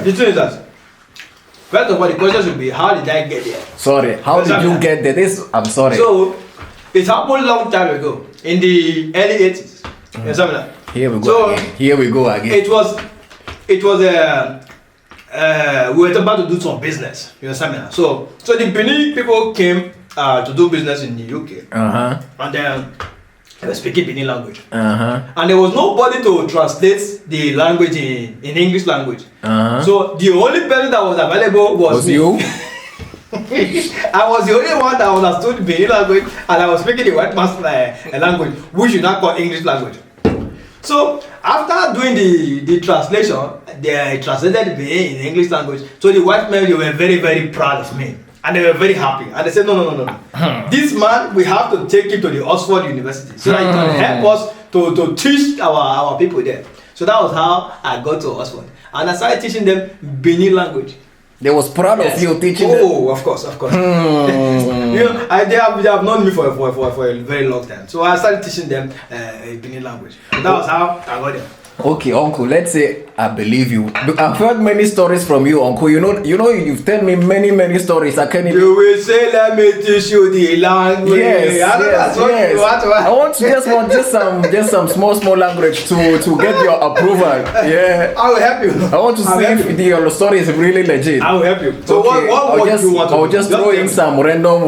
The thing is that, first of all, the question should be, how did I get there? Sorry, how did you get there? I'm sorry. So, it happened long time ago, in the early 80s. You understand that? Here we go again. Here we go again. It was we were about to do some business. You understand me? So the Benin people came to do business in the UK. And then they were speaking Benin language. And there was nobody to translate the language in English language. So the only person that was available was me. You? I was the only one that understood Benin language, and I was speaking the white man's language, which you now call English language. So after doing the translation, they translated Benin in English language. So the white men, they were very, very proud of me. And they were very happy. And they said, no. This man, we have to take him to the Oxford University so that he can help us to teach our people there. So that was how I got to Oxford. And I started teaching them Benin language. They was proud of you teaching them. Oh, of course. You know, they have known me for a very long time. So I started teaching them Benin language. That was how I got there. Okay, uncle, let's say I believe you. I've heard many stories from you, uncle. You know, you've told me many stories. I can't even... You will say, let me teach you the language. Yes. I want just some small language to get your approval. Yeah. I will help you. I want to see if your story is really legit. I will help you. So okay. what do you want to do? I'll just throw in some random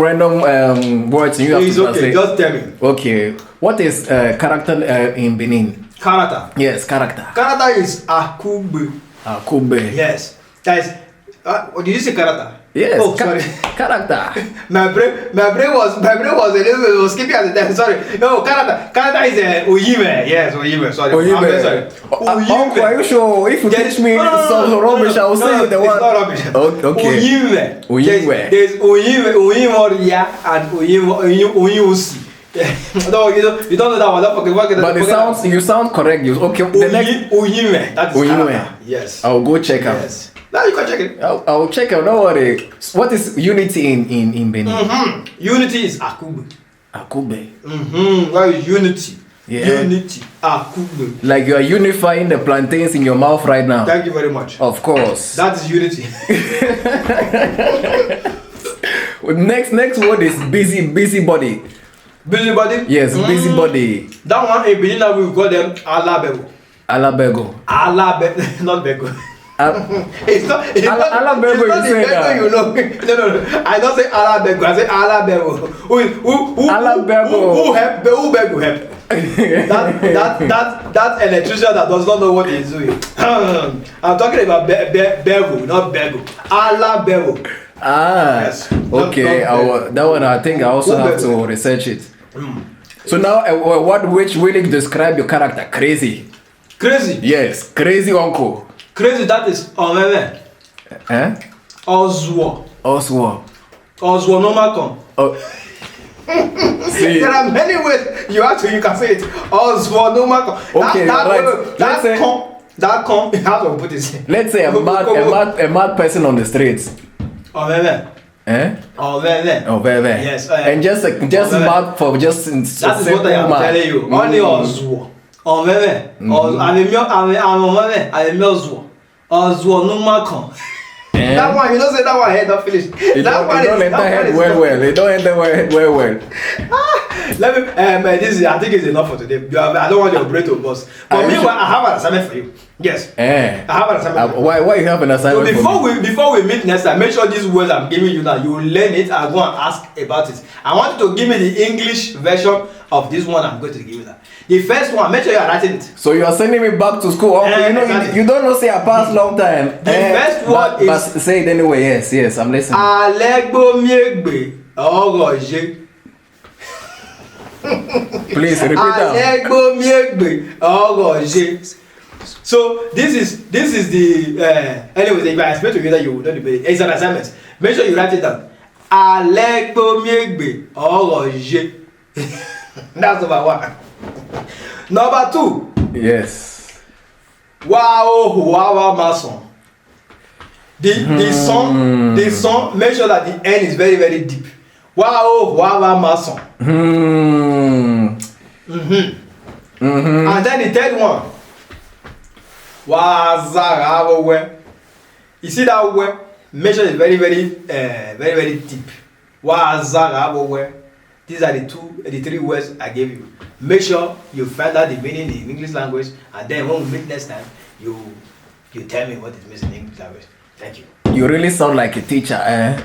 words and you have to translate. Just tell me. Okay. What is character in Benin? Character. Yes, character. Character is akube. Akube. Yes. That is. Did you say character? Yes. Oh, sorry. Character. my brain was a little bit skipping at the time. Sorry. No, character. Character is Oyime. Yes, Oyime. Sorry. Oyime. Sorry. Uncle, are you sure? If you teach me some rubbish, I will say you the one. It's not rubbish. Okay. Oyime. There's Oyime and Oyime. No, you don't know that one. But you sound correct. Okay. The next Oyime. That is Oyime. Yes. I'll go check out. Yes. Now you can check it. I'll check out. Don't worry. What is unity in Benin? Unity is akube. Akube. What is unity? Yeah. Unity. Akube. Like you are unifying the plantains in your mouth right now. Thank you very much. Of course. That is unity. Next word is busybody. Busybody? Yes, busybody. That one in Benin we call them alabego. Alabego. Not bego. It's not the bego you know. No. I don't say alabego. I say alabego. Who bego help? That electrician that does not know what he's doing. I'm talking about bego, not bego. Alabego. Yes. Okay. That one I think I also have to research it. So now, which really describe your character? Crazy. Crazy. Yes, crazy uncle. Crazy. That is Omeme. Oswo. Normal come. Oh. See. There are many ways you can say it. Oswo normal come. Okay, right. That come. How to put it? Let's say a mad person on the streets. Omeme. Omeme. Yes. And just mad for just. That is what I am telling you. Only Oswo. Omeme. I'm Oswo. Oswo normal come. That one, you don't say that one head not finished. It don't enter head well. It don't enter head well. Let me. I think it's enough for today. I don't want your brain to burst. But meanwhile, I have an assignment for you. Yes. I have an assignment. Why you have an assignment? So before we meet next time, make sure these words I'm giving you now, you learn it and go and ask about it. I want you to give me the English version of this one I'm going to give you now. The first one, make sure you are writing it. So you are sending me back to school. You don't know say I passed long time. The first one is. But say it anyway. Yes, I'm listening. Please repeat that. So this is the anyway. If I explain together, you will not debate. It's an assignment. Make sure you write it down. That's number one. Number two. Yes. Wow, mason. The song. Make sure that the end is very, very deep. Wow, mason. And then the third one. You see that word? Mention is very, very deep. These are the three words I gave you. Make sure you find out the meaning in English language, and then when we meet next time, you tell me what it means in English language. Thank you. You really sound like a teacher, eh?